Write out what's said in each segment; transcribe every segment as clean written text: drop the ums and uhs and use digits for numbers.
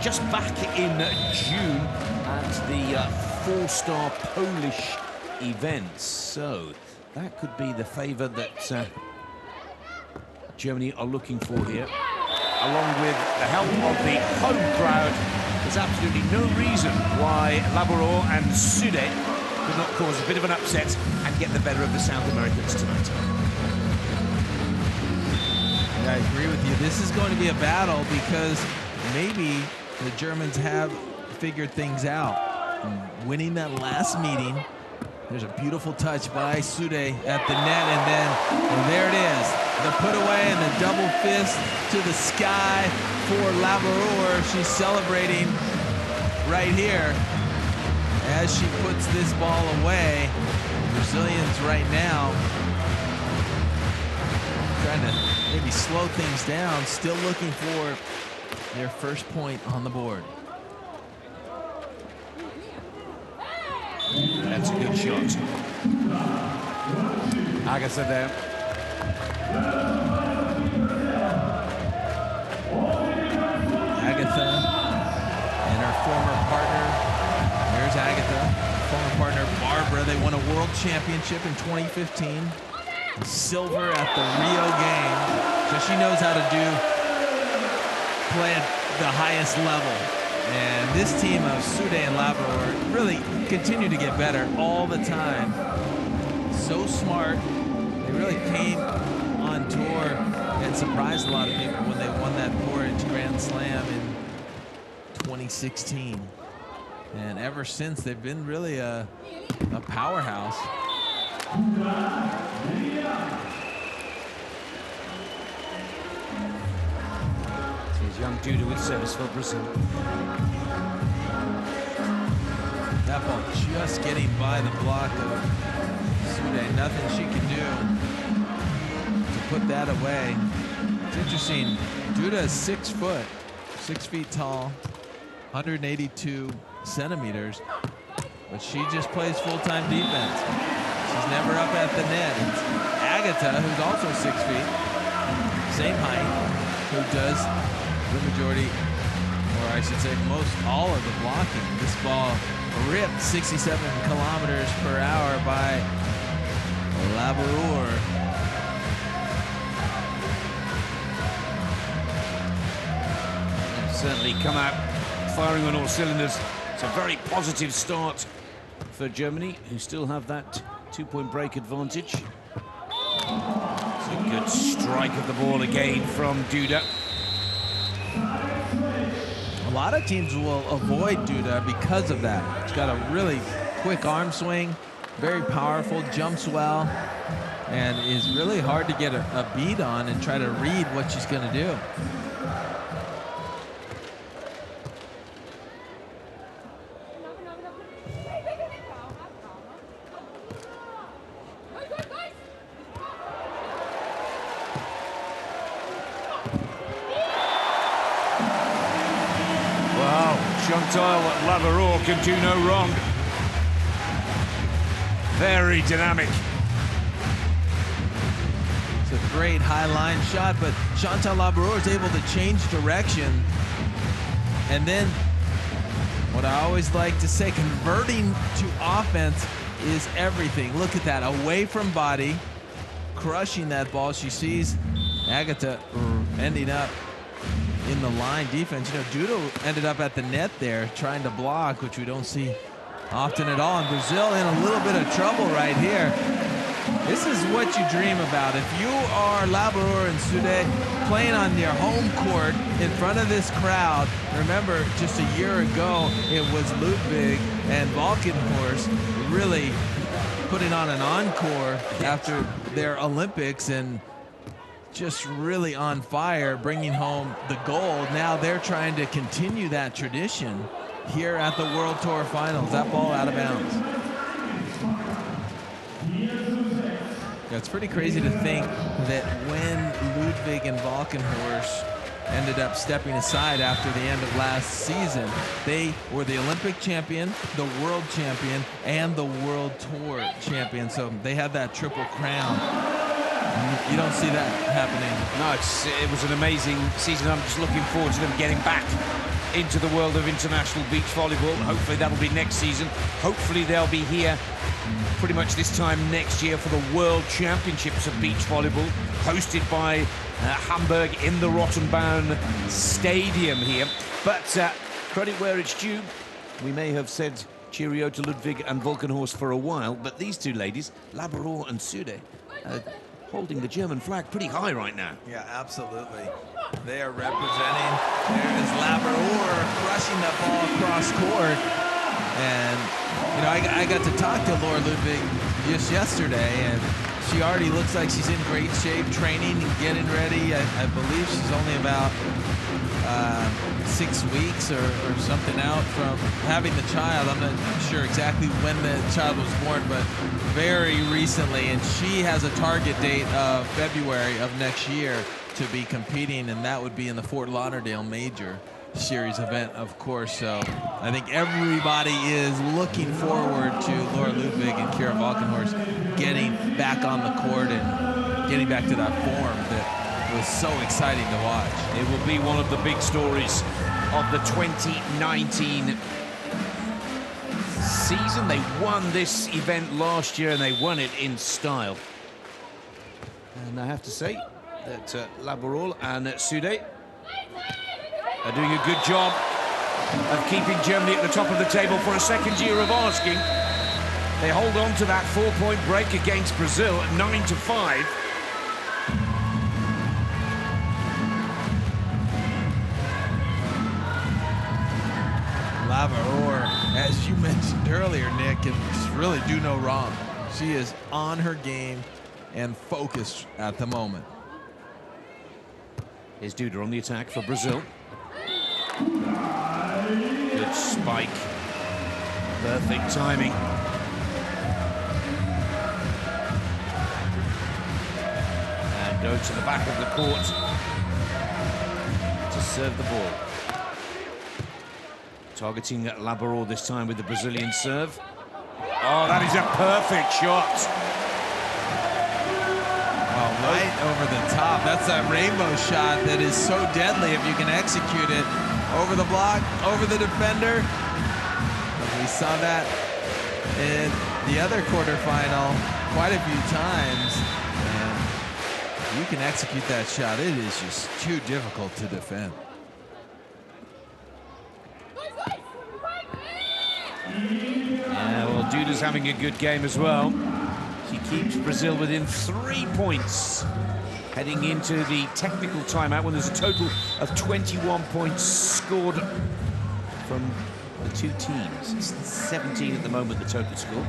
just back in June at the four-star Polish event. So that could be the favour that Germany are looking for here. Along with the help of the home crowd, there's absolutely no reason why Laboureur and Sude could not cause a bit of an upset and get the better of the South Americans tonight. I agree with you. This is going to be a battle because maybe the Germans have figured things out. Winning that last meeting, there's a beautiful touch by Sude at the net, and then there it is. The put away and the double fist to the sky for Laboureur. She's celebrating right here as she puts this ball away. Brazilians right now trying to maybe slow things down, still looking for their first point on the board. That's a good shot. Agatha there. Agatha and her former partner. There's Agatha, former partner Barbara. They won a world championship in 2015. Silver at the Rio game. So she knows how to play at the highest level. And this team of Sude and Laboureur really continue to get better all the time. So smart. They really came on tour and surprised a lot of people when they won that 4-inch Grand Slam in 2016. And ever since, they've been really a powerhouse. Young Duda with service for Brazil. That ball just getting by the block of Sude. Nothing she can do to put that away. It's interesting. Duda is 6 foot, 6 feet tall, 182 centimeters, but she just plays full-time defense. She's never up at the net. It's Agatha, who's also 6 feet, same height, who does the majority, or I should say most all of the blocking. This ball ripped 67 kilometers per hour by Laboureur. Certainly come out firing on all cylinders. It's a very positive start for Germany, who still have that 2-point break advantage. It's a good strike of the ball again from Duda. A lot of teams will avoid Duda because of that. She's got a really quick arm swing, very powerful, jumps well, and is really hard to get a beat on and try to read what she's going to do. Laboureur can do no wrong. Very dynamic. It's a great high line shot, but Chantal Laboureur is able to change direction. And then, what I always like to say, converting to offense is everything. Look at that, away from body, crushing that ball. She sees Agatha ending up in the line defense. You know, Duda ended up at the net there trying to block, which we don't see often at all. And Brazil in a little bit of trouble right here. This is what you dream about. If you are Laboureur and Sude playing on your home court in front of this crowd, remember just a year ago it was Ludwig and Valkenhorst really putting on an encore after their Olympics and just really on fire, bringing home the gold. Now they're trying to continue that tradition here at the World Tour Finals. That ball out of bounds. Yeah, it's pretty crazy to think that when Ludwig and Valkenhorst ended up stepping aside after the end of last season, they were the Olympic champion, the world champion, and the World Tour champion. So they had that triple crown. You don't see that happening. No, it was an amazing season. I'm just looking forward to them getting back into the world of international beach volleyball. Hopefully that'll be next season. Hopefully they'll be here pretty much this time next year for the World Championships of Beach Volleyball, hosted by Hamburg in the Rottenbaum Stadium here. But credit where it's due. We may have said cheerio to Ludwig and Volkenhorst for a while, but these two ladies, Laboureur and Sude, holding the German flag pretty high right now. Yeah, absolutely. They are representing. There is Laboureur crushing that ball across court. And, you know, I got to talk to Laura Ludwig just yesterday, and she already looks like she's in great shape, training and getting ready. I believe she's only about 6 weeks or something out from having the child. I'm not sure exactly when the child was born, but very recently. And she has a target date of February of next year to be competing, and that would be in the Fort Lauderdale Major Series event, of course. So I think everybody is looking forward to Laura Ludwig and Kira Volkenhorst getting back on the court and getting back to that form that was so exciting to watch. It will be one of the big stories of the 2019 season. They won this event last year and they won it in style. And I have to say that Laboureur and Sude are doing a good job of keeping Germany at the top of the table for a second year of asking. They hold on to that 4-point break against Brazil at 9-5. Laboureur, as you mentioned earlier, Nick, can really do no wrong. She is on her game and focused at the moment. Here's Duda on the attack for Brazil. Good spike. Perfect timing. And go to the back of the court to serve the ball. Targeting Laboureur this time with the Brazilian serve. Oh, that is a perfect shot. Oh, right over the top. That's that rainbow shot that is so deadly if you can execute it. Over the block, over the defender. We saw that in the other quarterfinal quite a few times. And you can execute that shot. It is just too difficult to defend. Yeah, well, Duda's having a good game as well. She keeps Brazil within 3 points heading into the technical timeout when there's a total of 21 points scored from the two teams. It's 17 at the moment, the total score.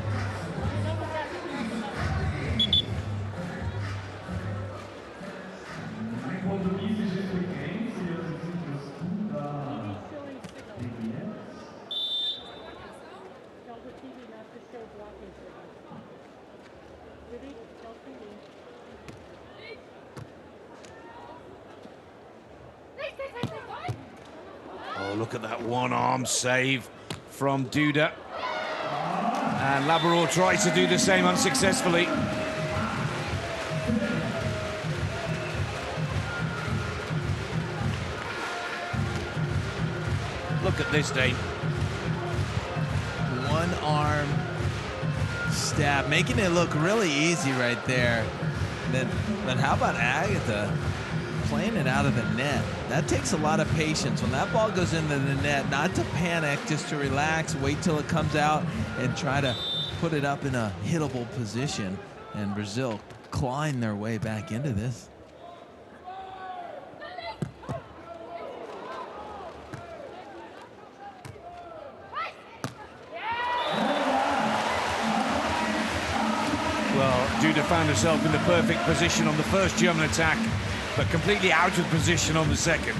Oh, look at that one-arm save from Duda. And Laboureur tries to do the same unsuccessfully. Look at this, Dane. One arm stab, making it look really easy right there. Then how about Agatha playing it out of the net? That takes a lot of patience. When that ball goes into the net, not to panic, just to relax, wait till it comes out and try to put it up in a hittable position. And Brazil clawing their way back into this. Well, Duda found herself in the perfect position on the first German attack, but completely out of position on the second.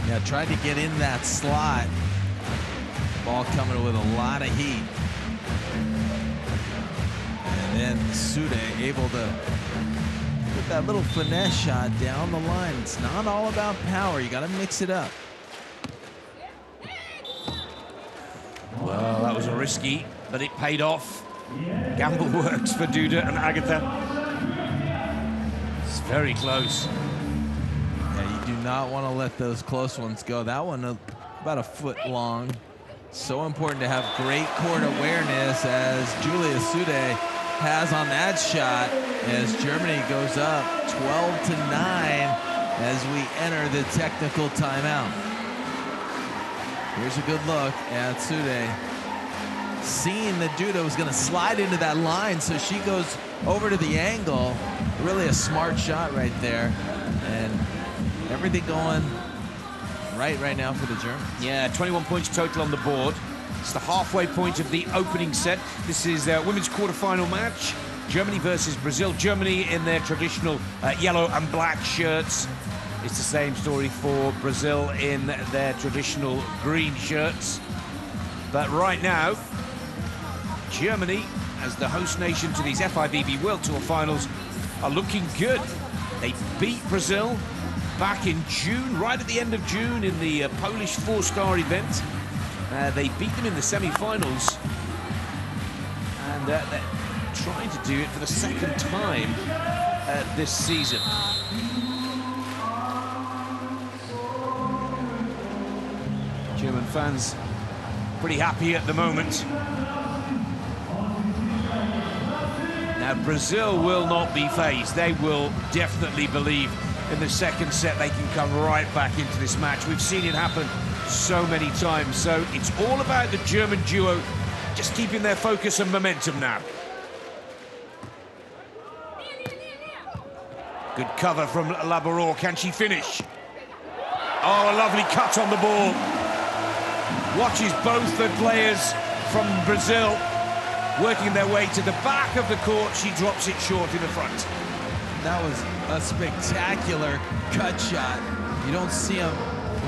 Yeah, tried to get in that slot. Ball coming with a lot of heat. And then Sude able to put that little finesse shot down the line. It's not all about power. You got to mix it up. Well, that was a risky, but it paid off. Gamble works for Duda and Agatha. It's very close. Yeah, you do not want to let those close ones go. That one about a foot long. So important to have great court awareness as Julia Sude has on that shot as Germany goes up 12-9 as we enter the technical timeout. Here's a good look at Sude. Seeing that Duda was going to slide into that line, so she goes over to the angle. Really a smart shot right there. And everything going right now for the Germans. Yeah, 21 points total on the board. It's the halfway point of the opening set. This is a women's quarterfinal match. Germany versus Brazil. Germany in their traditional yellow and black shirts. It's the same story for Brazil in their traditional green shirts. But right now, Germany, as the host nation to these FIVB World Tour finals, are looking good. They beat Brazil back in June, right at the end of June, in the Polish four-star event. They beat them in the semi-finals, and they're trying to do it for the second time this season. German fans pretty happy at the moment. Now, Brazil will not be phased. They will definitely believe in the second set they can come right back into this match. We've seen it happen so many times. So it's all about the German duo just keeping their focus and momentum now. Good cover from Laboureur. Can she finish? Oh, a lovely cut on the ball. Watches both the players from Brazil working their way to the back of the court. She drops it short in the front. That was a spectacular cut shot. You don't see them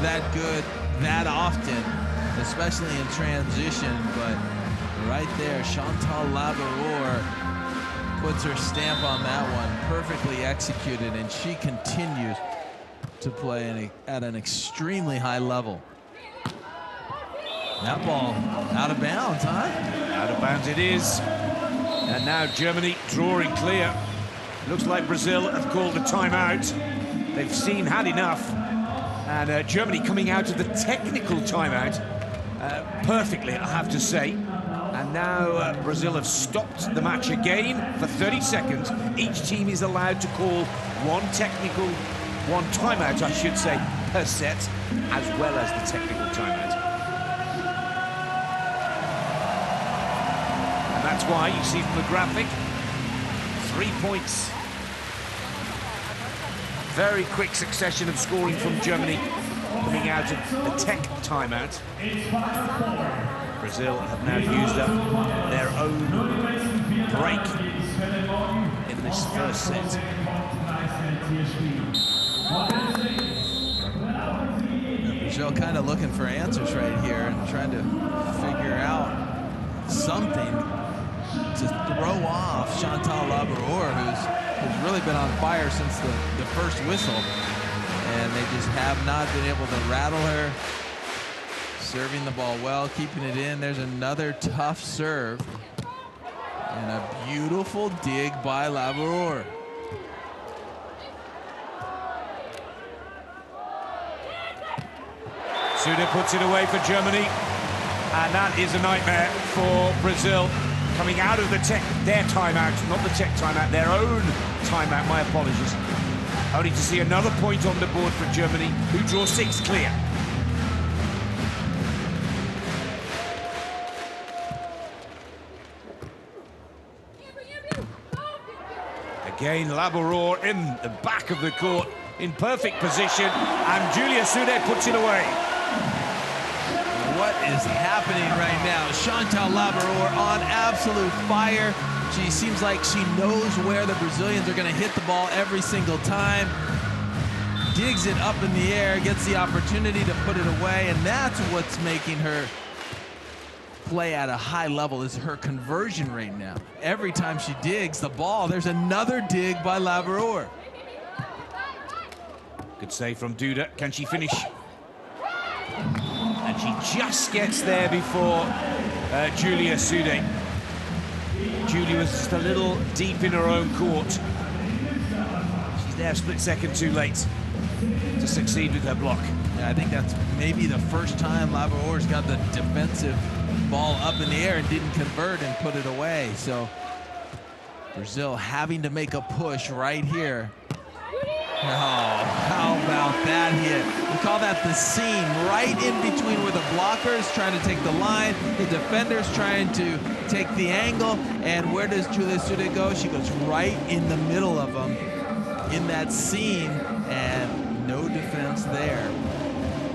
that good that often, especially in transition, but right there, Chantal Laboureur puts her stamp on that one, perfectly executed, and she continues to play at an extremely high level. That ball out of bounds, huh? Out of bounds it is. And now Germany drawing clear. Looks like Brazil have called a timeout. They've had enough. And Germany coming out of the technical timeout perfectly, I have to say. And now Brazil have stopped the match again for 30 seconds. Each team is allowed to call one timeout, I should say, per set, as well as the technical timeout. And that's why you see from the graphic, 3 points. Very quick succession of scoring from Germany coming out of the tech timeout. Brazil have now used up their own break in this first set. Brazil kind of looking for answers right here and trying to figure out something to throw off Chantal Laboureur, who's really been on fire since the first whistle, and they just have not been able to rattle her. Serving the ball well, keeping it in. There's another tough serve, and a beautiful dig by Laboureur. Sude puts it away for Germany, and that is a nightmare for Brazil. Coming out of their timeout, not the tech timeout, their own timeout, my apologies. Only to see another point on the board for Germany, who draw 6 clear. Again, Laboureur in the back of the court, in perfect position, and Julia Sude puts it away. What is happening right now? Chantal Laboureur on absolute fire. She seems like she knows where the Brazilians are going to hit the ball every single time. Digs it up in the air, gets the opportunity to put it away, and that's what's making her play at a high level, is her conversion rate now. Every time she digs the ball, there's another dig by Laboureur. Good save from Duda. Can she finish? And she just gets there before Julia Sude. Julia was just a little deep in her own court. She's there a split second too late. to succeed with her block. Yeah, I think that's maybe the first time Laboreur's got the defensive ball up in the air and didn't convert and put it away. So Brazil having to make a push right here. Oh, how about that hit? We call that the seam, right in between where the blocker is trying to take the line, the defender's trying to take the angle, and where does Julia Sude go? She goes right in the middle of them, in that seam, and no defense there.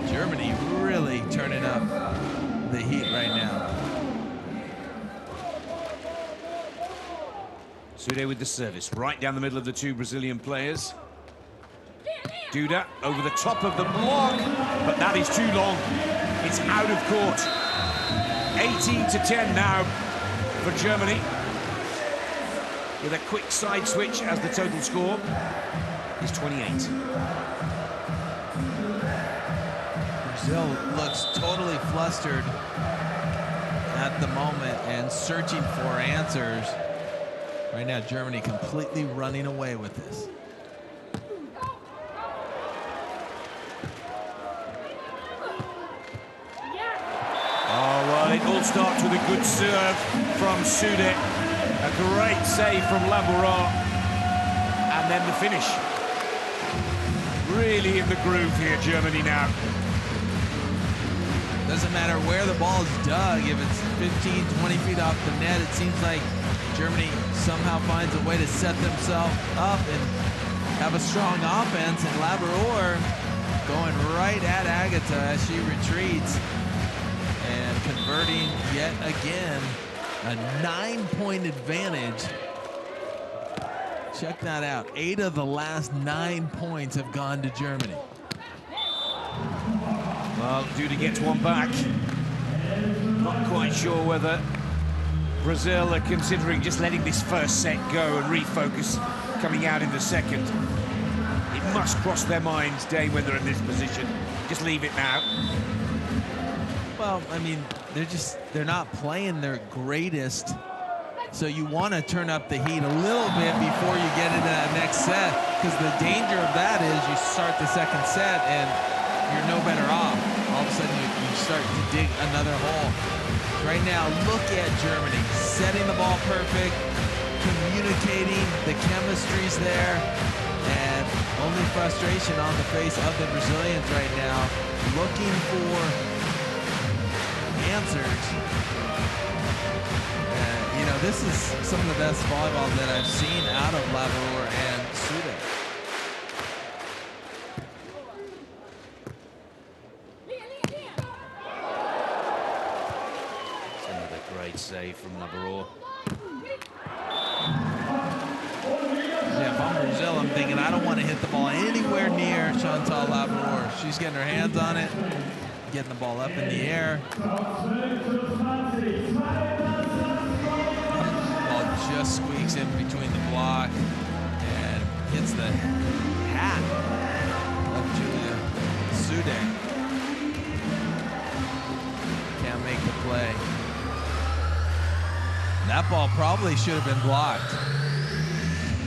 Germany really turning up the heat right now. Sude with the service, right down the middle of the two Brazilian players. Duda over the top of the block, but that is too long. It's out of court. 18-10 now for Germany, with a quick side switch as the total score is 28. Brazil looks totally flustered at the moment and searching for answers. Right now, Germany completely running away with this. Oh, well, it all starts with a good serve from Sude. A great save from Laboureur. And then the finish. Really in the groove here, Germany now. Doesn't matter where the ball is dug, if it's 15, 20 feet off the net, it seems like Germany somehow finds a way to set themselves up and have a strong offense, and Laboureur going right at Agatha as she retreats and converting yet again. A 9-point advantage. Check that out. 8 of the last 9 points have gone to Germany. Well, Duda gets one back. Not quite sure whether Brazil are considering just letting this first set go and refocus coming out in the second. It must cross their minds, Dane, when they're in this position. Just leave it now. Well, I mean, they're not playing their greatest. So you want to turn up the heat a little bit before you get into that next set, because the danger of that is you start the second set and you're no better off. All of a sudden you start to dig another hole. Right now, look at Germany setting the ball perfect, communicating, the chemistry's there, and only frustration on the face of the Brazilians right now, looking for answers. You know, this is some of the best volleyball that I've seen out of Laboureur and Sude. Another great save from Laboureur. Yeah, if I'm Brazil, I'm thinking I don't want to hit the ball anywhere near Chantal Laboureur. She's getting her hands on it, getting the ball up in the air. Just squeaks in between the block and hits the hat of Julia Sude. Can't make the play. That ball probably should have been blocked.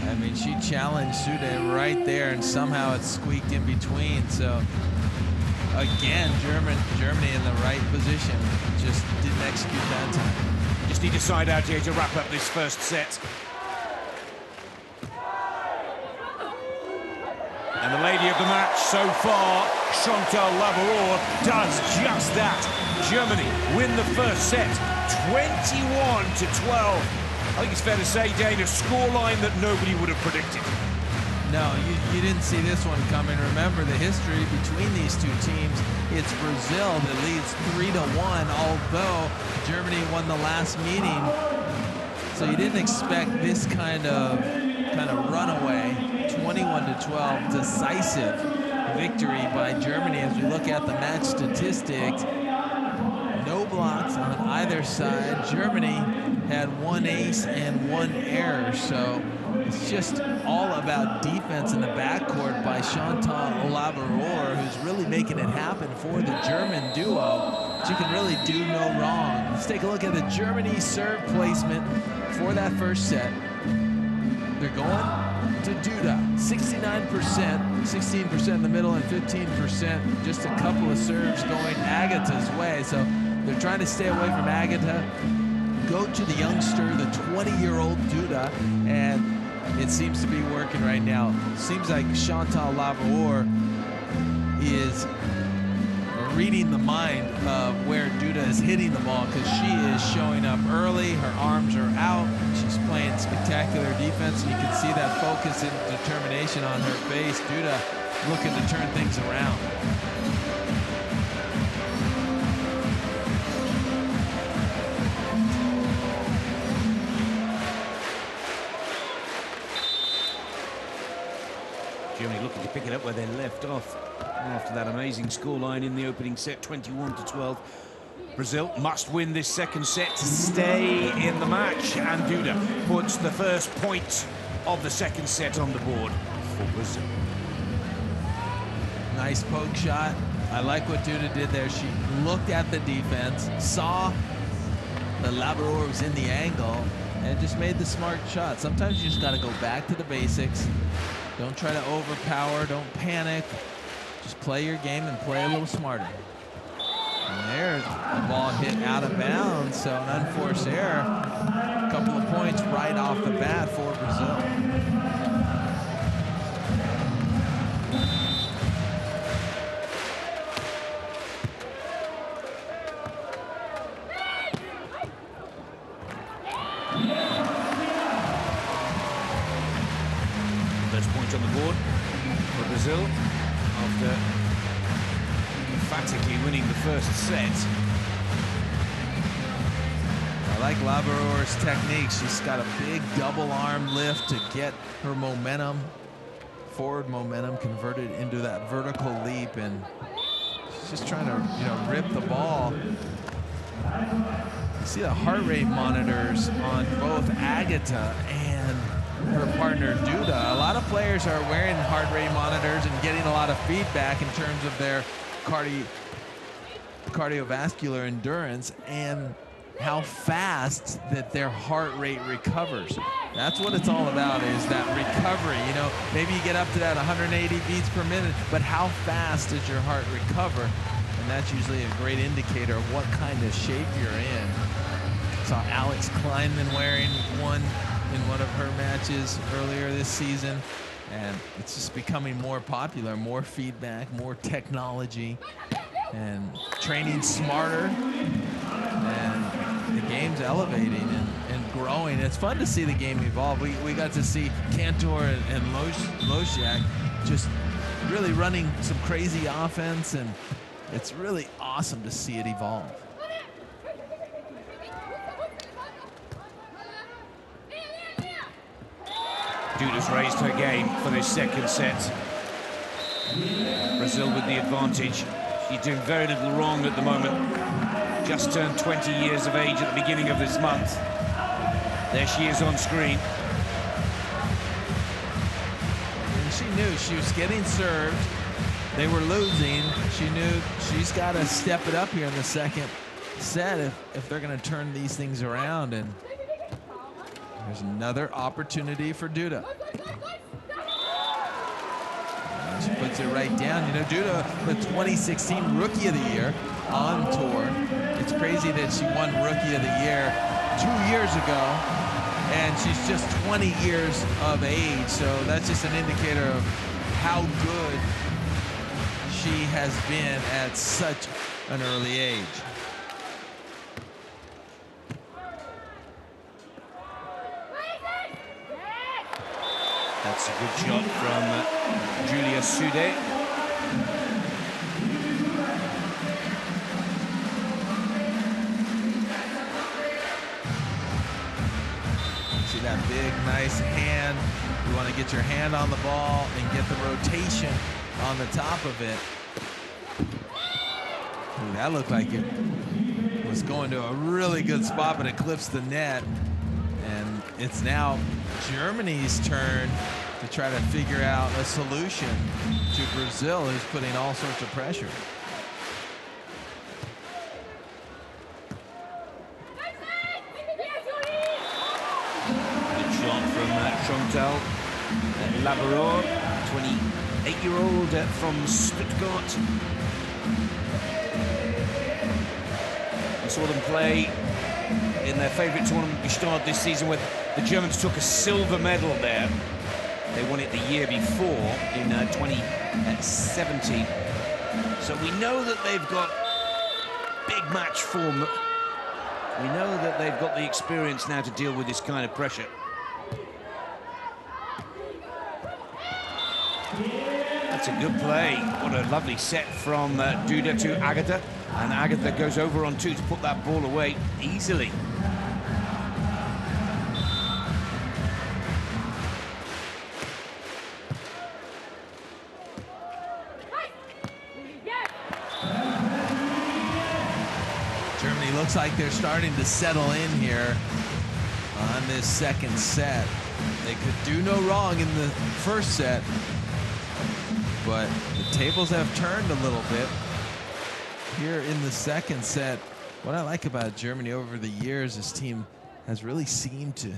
I mean, she challenged Sude right there, and somehow it squeaked in between. So again, Germany in the right position, just didn't execute that time. Just need a side out here to wrap up this first set. And the lady of the match so far, Chantal Laboureur, does just that. Germany win the first set, 21-12. I think it's fair to say, Dane, a scoreline that nobody would have predicted. No, you didn't see this one coming. Remember the history between these two teams. It's Brazil that leads 3-1, although Germany won the last meeting. So you didn't expect this kind of runaway, 21-12, decisive victory by Germany. As we look at the match statistics, no blocks on either side. Germany had 1 ace and 1 error, so it's just all about defense in the backcourt by Chantal Laboureur, who's really making it happen for the German duo. She can really do no wrong. Let's take a look at the Germany serve placement for that first set. They're going to Duda. 69%, 16% in the middle, and 15%, just a couple of serves going Agatha's way. So they're trying to stay away from Agatha, go to the youngster, the 20-year-old Duda, and it seems to be working right now. Seems like Chantal Laboureur is reading the mind of where Duda is hitting the ball, because she is showing up early. Her arms are out. She's playing spectacular defense, and you can see that focus and determination on her face. Duda looking to turn things around. Germany looking to pick it up where they left off after that amazing scoreline in the opening set, 21-12. Brazil must win this second set to stay in the match, and Duda puts the first point of the second set on the board for Brazil. Nice poke shot. I like what Duda did there. She looked at the defense, saw the Laboureur was in the angle, and just made the smart shot. Sometimes you just got to go back to the basics. Don't try to overpower. Don't panic. Just play your game and play a little smarter. And there's the ball hit out of bounds, so an unforced error. A couple of points right off the bat for Brazil. On the board for Brazil after emphatically winning the first set. I like Laboureurs' technique. She's got a big double arm lift to get her momentum, forward momentum, converted into that vertical leap, and she's just trying to, rip the ball. You see the heart rate monitors on both Agatha and her partner Duda. A lot of players are wearing heart rate monitors and getting a lot of feedback in terms of their cardiovascular endurance and how fast that their heart rate recovers. That's what it's all about, is that recovery. Maybe you get up to that 180 beats per minute, but how fast does your heart recover? And that's usually a great indicator of what kind of shape you're in. Saw Alex Kleinman wearing one in one of her matches earlier this season, and it's just becoming more popular. More feedback, more technology, and training smarter, and the game's elevating and growing. It's fun to see the game evolve. We got to see Cantor and Losiak just really running some crazy offense, and it's really awesome to see it evolve. Duda's raised her game for this second set. Brazil with the advantage. She's doing very little wrong at the moment. Just turned 20 years of age at the beginning of this month. There she is on screen. And she knew she was getting served. They were losing. She knew she's got to step it up here in the second set if they're going to turn these things around. And there's another opportunity for Duda. She puts it right down. Duda, the 2016 Rookie of the Year on tour. It's crazy that she won Rookie of the Year 2 years ago, and she's just 20 years of age. So that's just an indicator of how good she has been at such an early age. That's a good shot from Julia Sude. See that big, nice hand. You want to get your hand on the ball and get the rotation on the top of it. Ooh, that looked like it was going to a really good spot, but it clips the net. And it's now Germany's turn to try to figure out a solution to Brazil, who's putting all sorts of pressure. Good shot from Chantal. Laboureur, 28-year-old from Stuttgart. I saw them play in their favourite tournament we started this season, where the Germans took a silver medal there. They won it the year before in 2017. So we know that they've got big match form. We know that they've got the experience now to deal with this kind of pressure. That's a good play. What a lovely set from Duda to Agatha. And Agatha goes over on two to put that ball away easily. Germany looks like they're starting to settle in here on this second set. They could do no wrong in the first set, but the tables have turned a little bit here in the second set. What I like about Germany over the years, this team has really seemed to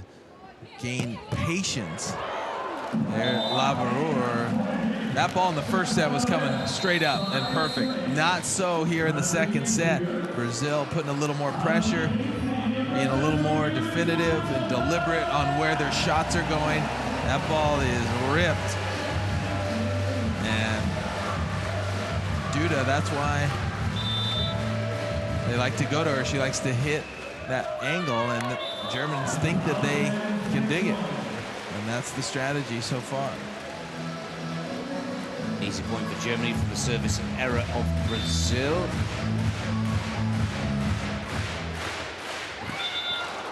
gain patience. There, Laboureur. That ball in the first set was coming straight up and perfect. Not so here in the second set. Brazil putting a little more pressure, being a little more definitive and deliberate on where their shots are going. That ball is ripped. And Duda, that's why they like to go to her. She likes to hit that angle, and the Germans think that they can dig it. And that's the strategy so far. Easy point for Germany from the service error of Brazil.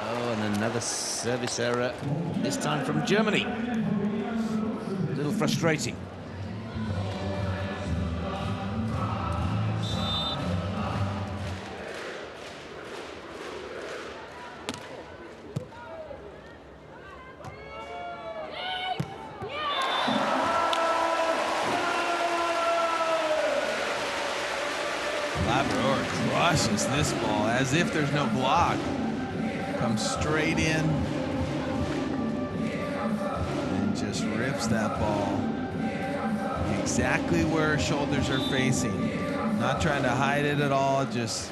Oh, and another service error, this time from Germany. A little frustrating. Laboureur crushes this ball as if there's no block. Comes straight in and just rips that ball exactly where her shoulders are facing. Not trying to hide it at all, just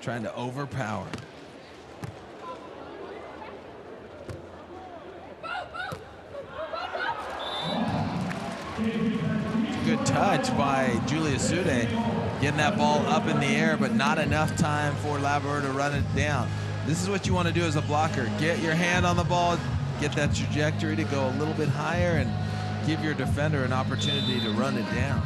trying to overpower. Good touch by Julia Sude, getting that ball up in the air, but not enough time for Laboureur to run it down. This is what you want to do as a blocker. Get your hand on the ball, get that trajectory to go a little bit higher, and give your defender an opportunity to run it down.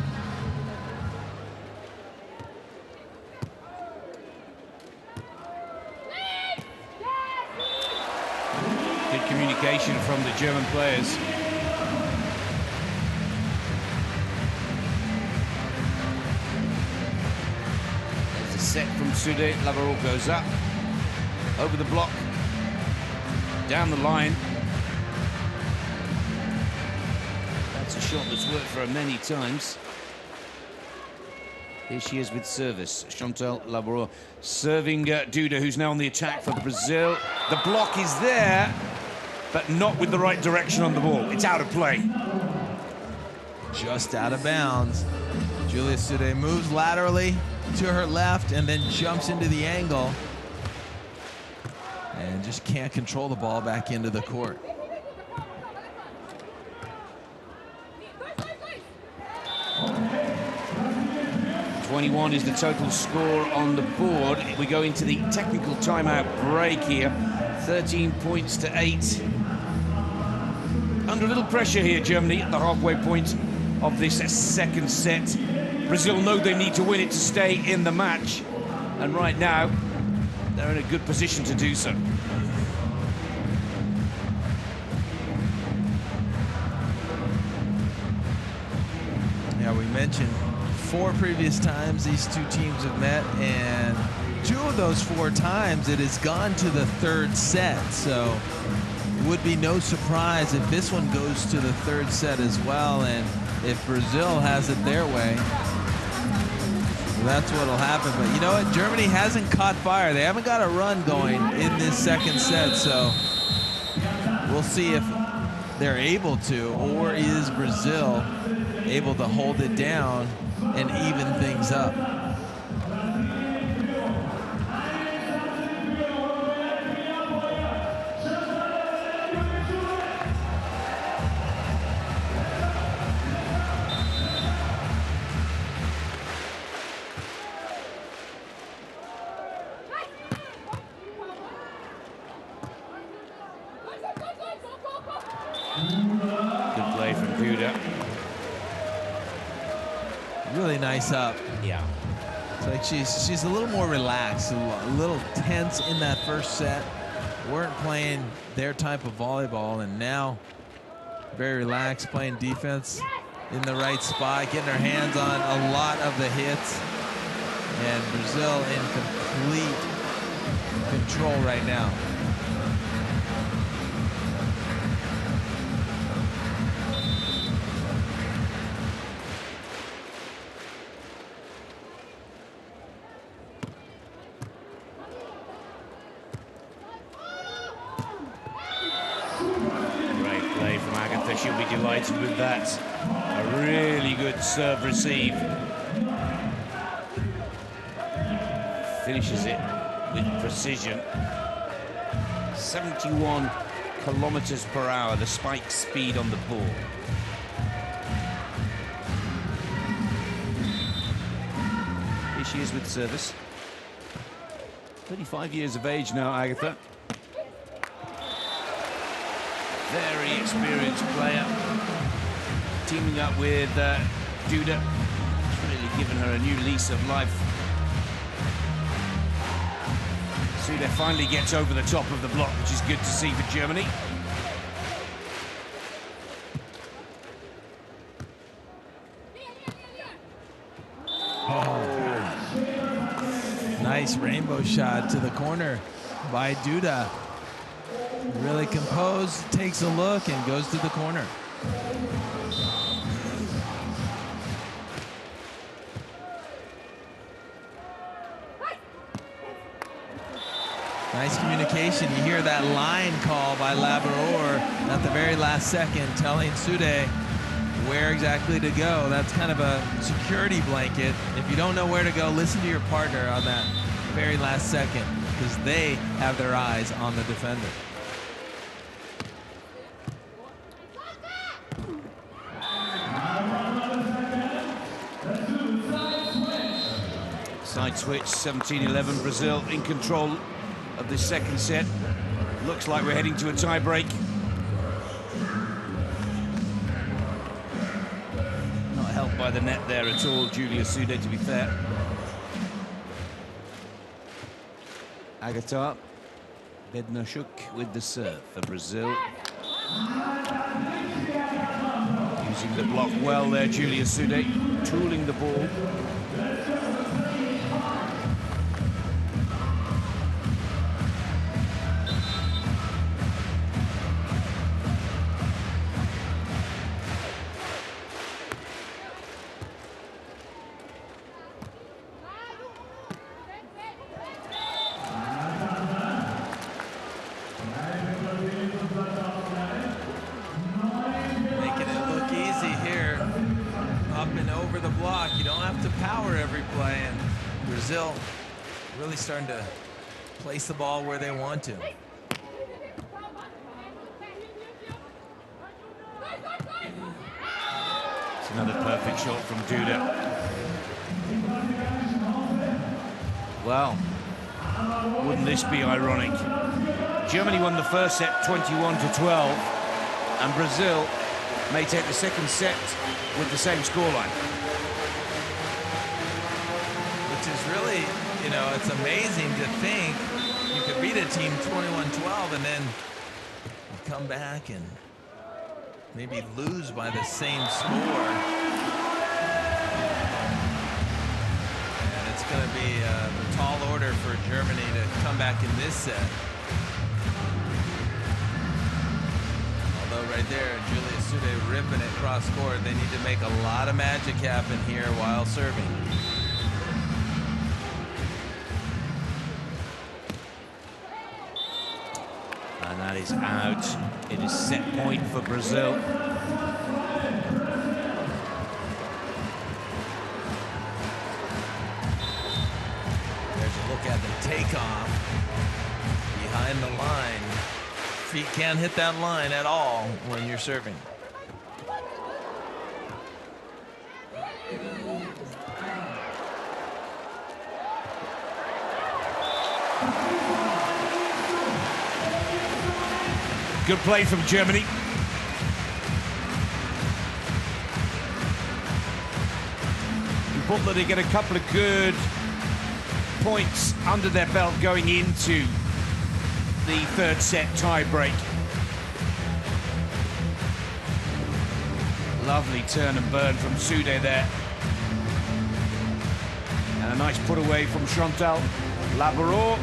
Good communication from the German players. There's a set from Sude. Laboureur goes up, over the block, down the line. That's a shot that's worked for her many times. Here she is with service. Chantal Laboureur serving Duda, who's now on the attack for Brazil. The block is there, but not with the right direction on the ball. It's out of play. Just out of bounds. Julia Sude moves laterally to her left and then jumps into the angle and just can't control the ball back into the court. .21 is the total score on the board. We go into the technical timeout break here. 13 points to 8. Under a little pressure here, Germany, at the halfway point of this second set. Brazil know they need to win it to stay in the match. And right now, they're in a good position to do so. Yeah, we mentioned 4 previous times these two teams have met, and 2 of those 4 times it has gone to the third set. So it would be no surprise if this one goes to the third set as well, and if Brazil has it their way, that's what'll happen. But you know what? Germany hasn't caught fire. They haven't got a run going in this second set, so we'll see if they're able to, or is Brazil able to hold it down and even things up? Good play from Duda. Really nice up. Yeah. It's like she's a little more relaxed, a little tense in that first set. Weren't playing their type of volleyball, and now very relaxed, playing defense in the right spot, getting her hands on a lot of the hits. And Brazil in complete control right now. Great play from Agatha. She'll be delighted with that. A really good serve receive. Finishes it with precision. 71 kilometers per hour, the spike speed on the ball. Here she is with service. 35 years of age now, Agatha. Very experienced player. Teaming up with Duda. It's really given her a new lease of life. Sude finally gets over the top of the block, which is good to see for Germany. Nice rainbow shot to the corner by Duda. Really composed, takes a look, and goes to the corner. Nice communication. You hear that line call by Laboureur at the very last second, telling Sude where exactly to go. That's kind of a security blanket. If you don't know where to go, listen to your partner on that very last second, because they have their eyes on the defender. Side switch, 17-11, Brazil in control of this second set. Looks like we're heading to a tie break. Not helped by the net there at all, Julia Sude, to be fair. Agatha Bednarchuk with the serve for Brazil. Using the block well there, Julia Sude, tooling the ball. Brazil really starting to place the ball where they want to. It's another perfect shot from Duda. Well, wouldn't this be ironic? Germany won the first set 21-12, and Brazil may take the second set with the same scoreline. Which is really, you know, it's amazing to think you could beat a team 21-12 and then come back and maybe lose by the same score. And it's going to be a tall order for Germany to come back in this set. Although right there, Julia Sude ripping it cross court. They need to make a lot of magic happen here while serving. And that is out. It is set point for Brazil. There's a look at the takeoff behind the line. Feet can't hit that line at all when you're serving. Good play from Germany. Important that they get a couple of good points under their belt going into the third set tie-break. Lovely turn and burn from Sude there. And a nice put away from Chantal Laboureur.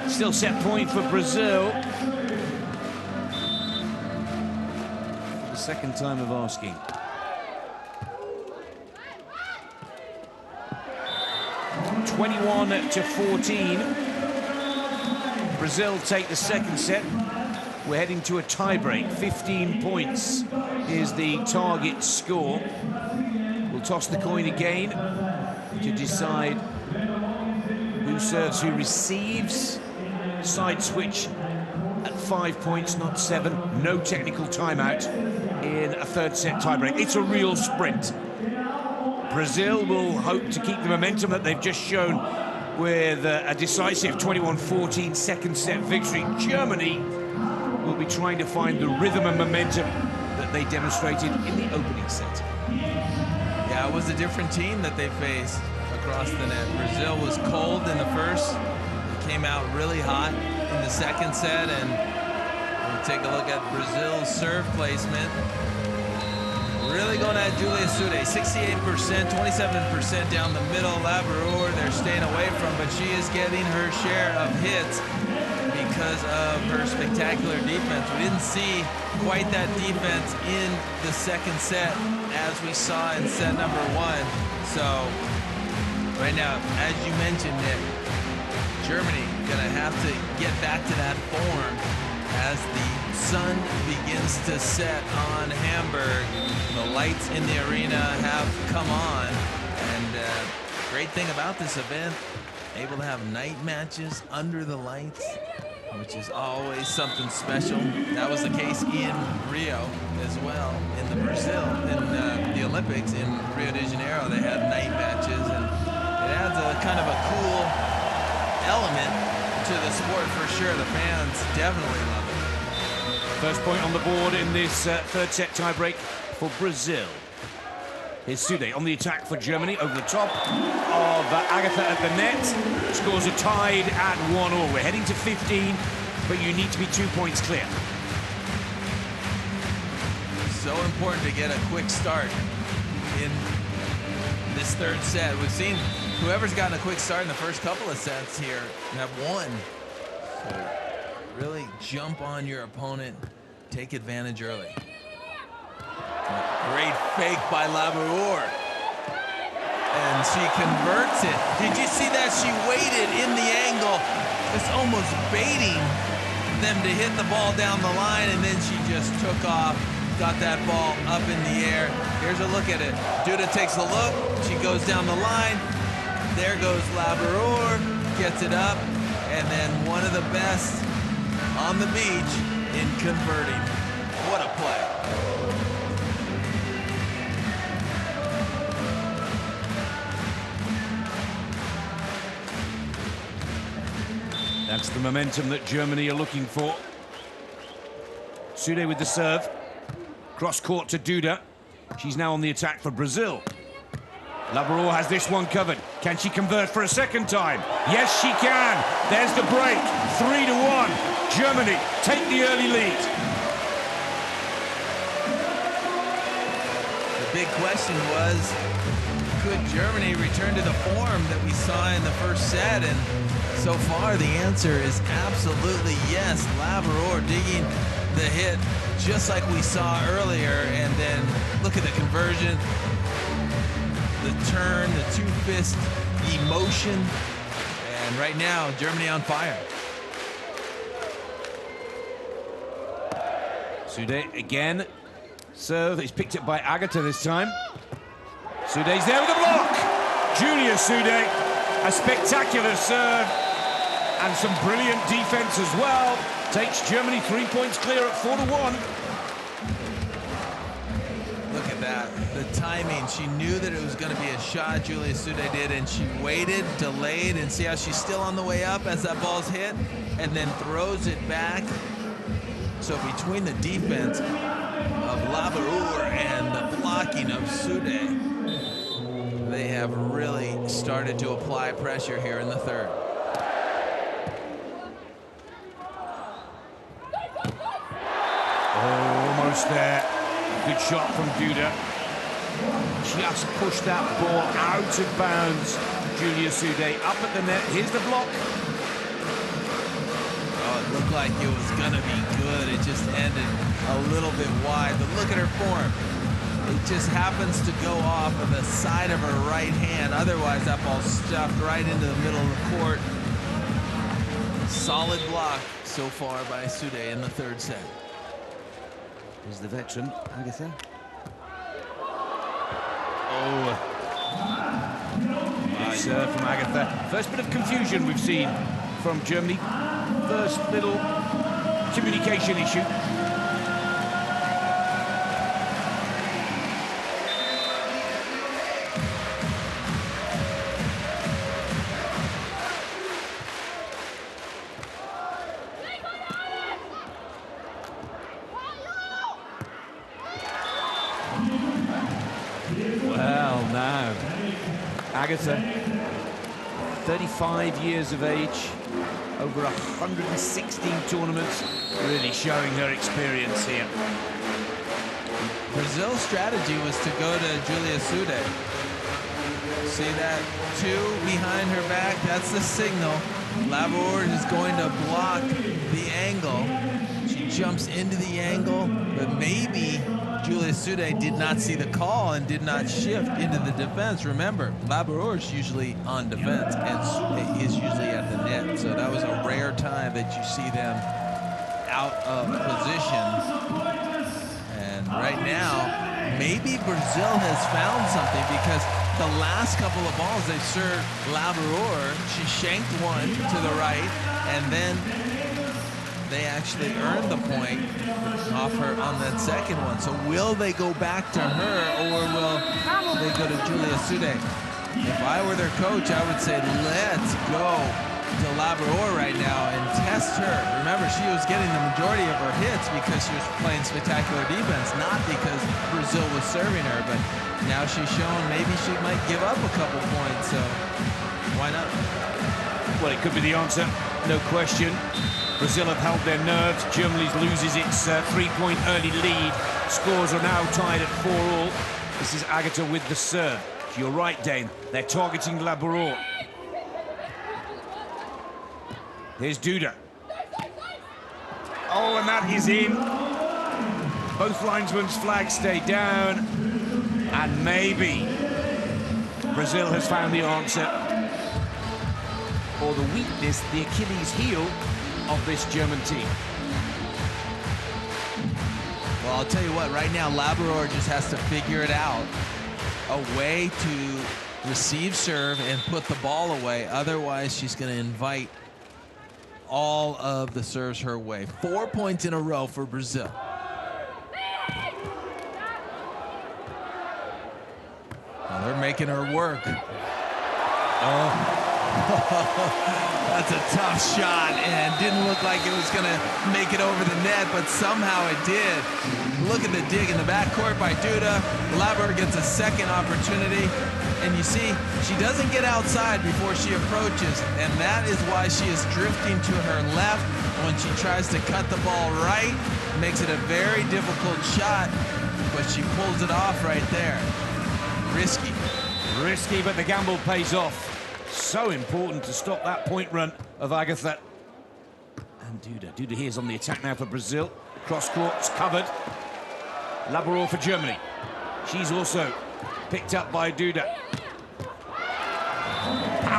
Still set point for Brazil. The second time of asking. (21-14). Brazil take the second set. We're heading to a tie-break. 15 points is the target score. We'll toss the coin again to decide who serves, who receives. Side switch at 5 points, not 7. No technical timeout in a third set tiebreak. It's a real sprint. Brazil will hope to keep the momentum that they've just shown with a decisive 21-14 second set victory. Germany will be trying to find the rhythm and momentum that they demonstrated in the opening set. Yeah, it was a different team that they faced across the net. Brazil was cold in the first. Came out really hot in the second set, and we'll take a look at Brazil's serve placement. Really going at Julia Sude, 68%, 27% down the middle. Laboureur they're staying away from, but she is getting her share of hits because of her spectacular defense. We didn't see quite that defense in the second set as we saw in set number 1. So right now, as you mentioned, Nick, Germany gonna have to get back to that form as the sun begins to set on Hamburg. The lights in the arena have come on, and great thing about this event, able to have night matches under the lights, which is always something special. That was the case in Rio as well, in the Olympics in Rio de Janeiro. They had night matches, and it adds a kind of a cool element to the sport for sure. The fans definitely love it. First point on the board in this third set tiebreak for Brazil. Here's Sude on the attack for Germany over the top of Agatha at the net. Scores are tied at 1-1. We're heading to 15, but you need to be 2 points clear. So important to get a quick start in this third set. We've seen whoever's gotten a quick start in the first couple of sets here have won. So really jump on your opponent, take advantage early. Great fake by Laboureur. And she converts it. Did you see that? She waited in the angle, just almost baiting them to hit the ball down the line, and then she just took off, got that ball up in the air. Here's a look at it. Duda takes a look, she goes down the line. There goes Laboureur, gets it up, and then one of the best on the beach in converting. What a play. That's the momentum that Germany are looking for. Sude with the serve. Cross court to Duda. She's now on the attack for Brazil. Laboureur has this one covered. Can she convert for a second time? Yes, she can. There's the break. 3-1. Germany take the early lead. The big question was, could Germany return to the form that we saw in the first set? And so far, the answer is absolutely yes. Laboureur digging the hit just like we saw earlier. And then look at the conversion. The turn, the two-fist emotion And right now, Germany on fire. Sude again. Serve is picked up by Agatha this time. Sude's there with the block. Junior Sude, a spectacular serve and some brilliant defense as well. Takes Germany 3 points clear at 4-1. Look at that, the timing. She knew that it was going to be a shot, Julia Sude did, and she waited, delayed, and see how she's still on the way up as that ball's hit, and then throws it back. So between the defense of Laboureur and the blocking of Sude, they have really started to apply pressure here in the third. Almost there. Good shot from Duda. Just pushed that ball out of bounds. Julia Sude up at the net. Here's the block. Oh, it looked like it was going to be good. It just ended a little bit wide. But look at her form. It just happens to go off of the side of her right hand. Otherwise, that ball's stuffed right into the middle of the court. Solid block so far by Sude in the third set. Here's the veteran, Agatha. Oh. Good serve from Agatha. First bit of confusion we've seen from Germany. First little communication issue. Well, now, Agatha, 35 years of age, over 116 tournaments, really showing her experience here. Brazil's strategy was to go to Julia Sude. See that two behind her back? That's the signal. Laboureur is going to block the angle. She jumps into the angle, but maybe Julia Sude did not see the call and did not shift into the defense. Remember, Laboureur is usually on defense and Sude is usually at the net. So that was a rare time that you see them out of position. And right now, maybe Brazil has found something, because the last couple of balls they served Laboureur, she shanked one to the right, and then they actually earned the point off her on that second one. So will they go back to her, or will they go to Julia Sude? If I were their coach, I would say let's go to Laboureur right now and test her. Remember, she was getting the majority of her hits because she was playing spectacular defense, not because Brazil was serving her, but now she's shown maybe she might give up a couple points, so why not? Well, it could be the answer, no question. Brazil have held their nerves. Germany loses its 3-point early lead. Scores are now tied at 4-all. This is Agatha with the serve. You're right, Dane. They're targeting Laboureur. Here's Duda. Oh, and that is in. Both linesmen's flags stay down. And maybe Brazil has found the answer, or the weakness, the Achilles heel of this German team. Well, I'll tell you what, right now, Laboureur just has to figure it out. A way to receive serve and put the ball away. Otherwise, she's going to invite all of the serves her way. 4 points in a row for Brazil. Well, they're making her work. Oh. That's a tough shot, and didn't look like it was going to make it over the net, but somehow it did. Look at the dig in the backcourt by Duda. Laboureur gets a second opportunity, and you see, she doesn't get outside before she approaches, and that is why she is drifting to her left. When she tries to cut the ball right, makes it a very difficult shot, but she pulls it off right there. Risky. Risky, but the gamble pays off. So important to stop that point run of Agatha. And Duda. Duda here's on the attack now for Brazil. Cross court's covered. Laboureur for Germany. She's also picked up by Duda.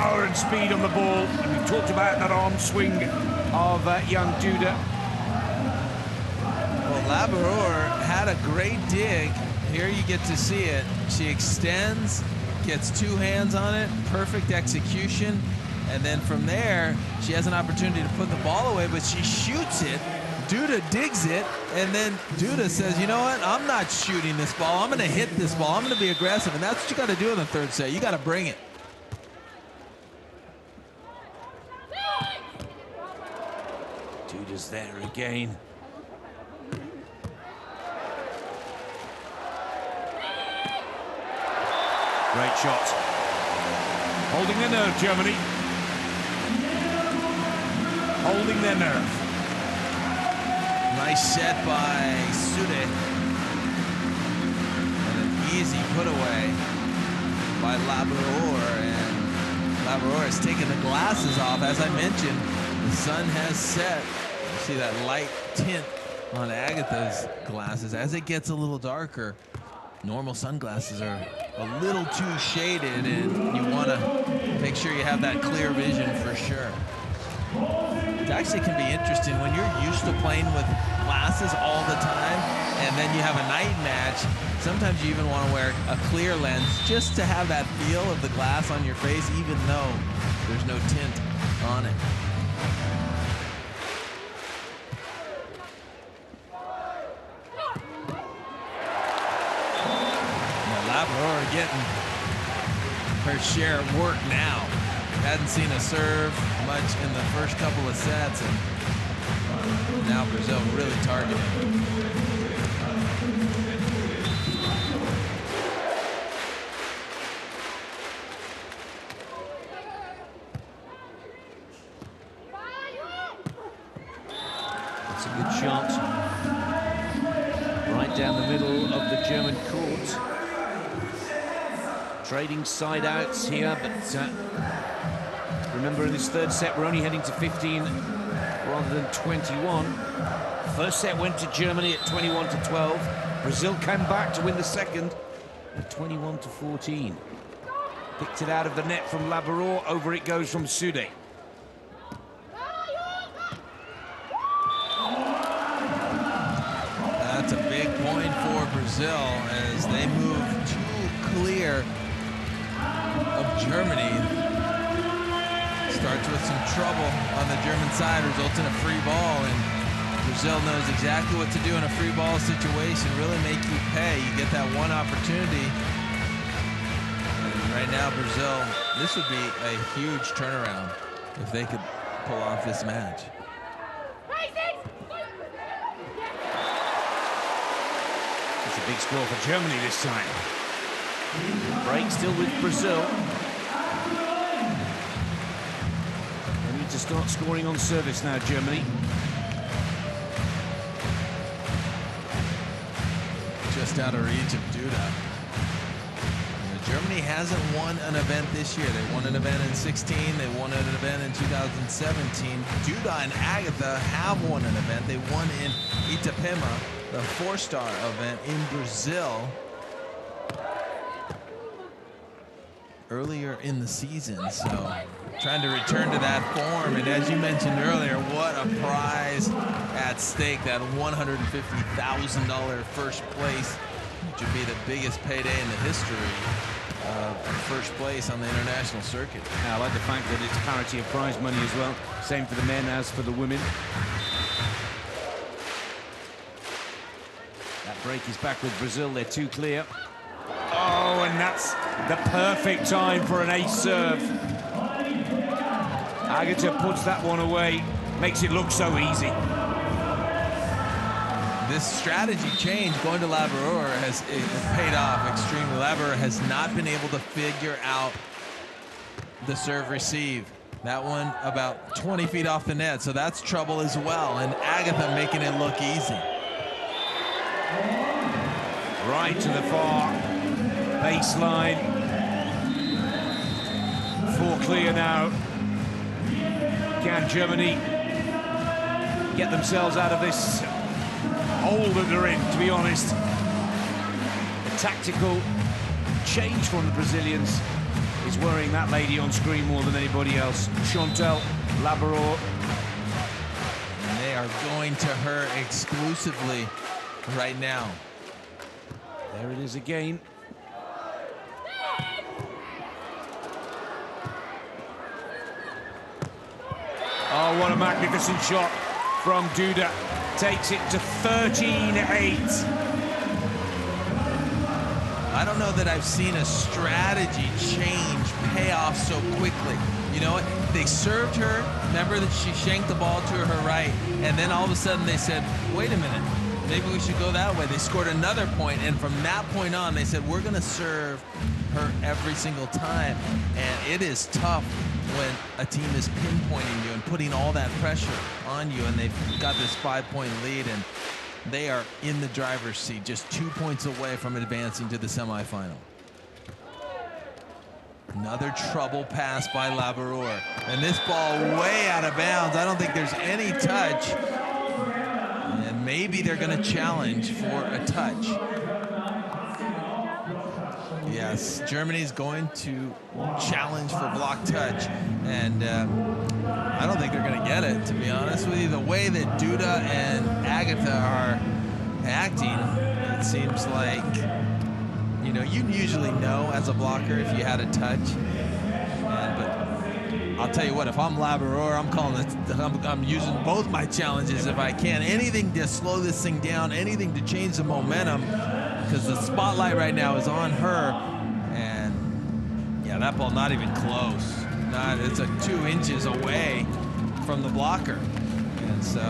power and speed on the ball. And we've talked about that arm swing of young Duda. Well, Laboureur had a great dig. Here you get to see it. She extends, gets two hands on it, perfect execution. And then from there, she has an opportunity to put the ball away, but she shoots it. Duda digs it, and then Duda says, you know what? I'm not shooting this ball. I'm going to hit this ball. I'm going to be aggressive, and that's what you got to do in the third set. You got to bring it. Duda's there again. Great shot. Holding their nerve, Germany. Holding their nerve. Nice set by Sude. And an easy put away by Laboureur. And Laboureur has taken the glasses off. As I mentioned, the sun has set. You see that light tint on Agatha's glasses. As it gets a little darker, normal sunglasses are a little too shaded, and you want to make sure you have that clear vision for sure. It actually can be interesting when you're used to playing with glasses all the time, and then you have a night match. Sometimes you even want to wear a clear lens just to have that feel of the glass on your face, even though there's no tint on it. Laboureur getting her share of work now. Hadn't seen a serve much in the first couple of sets, and now Brazil really targeting. That's a good shot. Right down the middle of the German court. Trading side outs here, but remember in this third set we're only heading to 15 rather than 21. First set went to Germany at 21-12. Brazil came back to win the second at 21-14. Picked it out of the net from Laboureur, over it goes from Sude. That's a big point for Brazil as they move too clear of Germany. Starts with some trouble on the German side, results in a free ball, and Brazil knows exactly what to do in a free ball situation, really make you pay. You get that one opportunity. And right now, Brazil, this would be a huge turnaround if they could pull off this match. It's a big score for Germany this time. Break still with Brazil. They need to start scoring on service now, Germany. Just out of reach of Duda. Germany hasn't won an event this year. They won an event in 16, they won an event in 2017. Duda and Agatha have won an event. They won in Itapema, the four-star event in Brazil earlier in the season. So trying to return to that form, and as you mentioned earlier, what a prize at stake, that $150,000 first place, which would be the biggest payday in the history of first place on the international circuit. I like the fact that it's parity of prize money as well, same for the men as for the women. That break is back with Brazil, they're too clear. Oh, and that's the perfect time for an ace serve. Agatha puts that one away, makes it look so easy. This strategy change going to Laboureur has paid off extremely. Laboureur has not been able to figure out the serve receive. That one about 20 feet off the net, so that's trouble as well. And Agatha making it look easy. Right to the far baseline. Four clear now. Can Germany get themselves out of this hole that they're in, to be honest? A tactical change from the Brazilians. is worrying that lady on screen more than anybody else. Chantal Laboureur. And they are going to her exclusively right now. There it is again. Oh, what a magnificent shot from Duda. Takes it to 13-8. I don't know that I've seen a strategy change, pay off so quickly. You know what? They served her. Remember that she shanked the ball to her right, and then all of a sudden they said, wait a minute, maybe we should go that way. They scored another point, and from that point on, they said, we're going to serve her every single time. And it is tough when a team is pinpointing you and putting all that pressure on you, and they've got this 5-point lead, and they are in the driver's seat, just 2 points away from advancing to the semifinal. Another trouble pass by Laboureur. And this ball way out of bounds. I don't think there's any touch. And maybe they're going to challenge for a touch. Yes, Germany's going to challenge for block touch. And I don't think they're going to get it, to be honest with you. The way that Duda and Agatha are acting, it seems like, you know, you usually know as a blocker if you had a touch. But I'll tell you what, if I'm Laboureur, I'm calling it, I'm using both my challenges if I can. Anything to slow this thing down, anything to change the momentum, because the spotlight right now is on her. And yeah, that ball not even close. It's a 2 inches away from the blocker. And so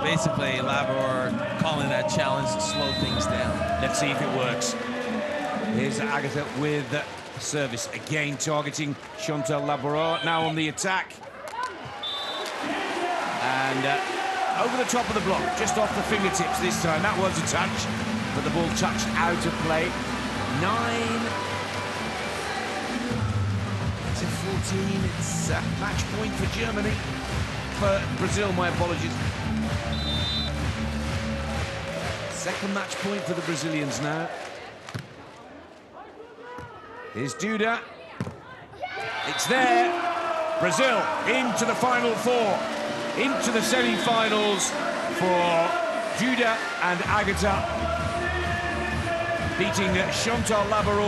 basically Laboureur calling that challenge to slow things down. Let's see if it works. Here's Agatha with service. Again targeting Chantal Laboureur, now on the attack. And over the top of the block, just off the fingertips this time. That was a touch, but the ball touched out of play. 9 to 14. It's a match point for Germany. For Brazil, my apologies. Second match point for the Brazilians now. Here's Duda. It's there. Brazil into the final 4. Into the semi-finals for Duda and Agatha. Beating Chantal Laboureur.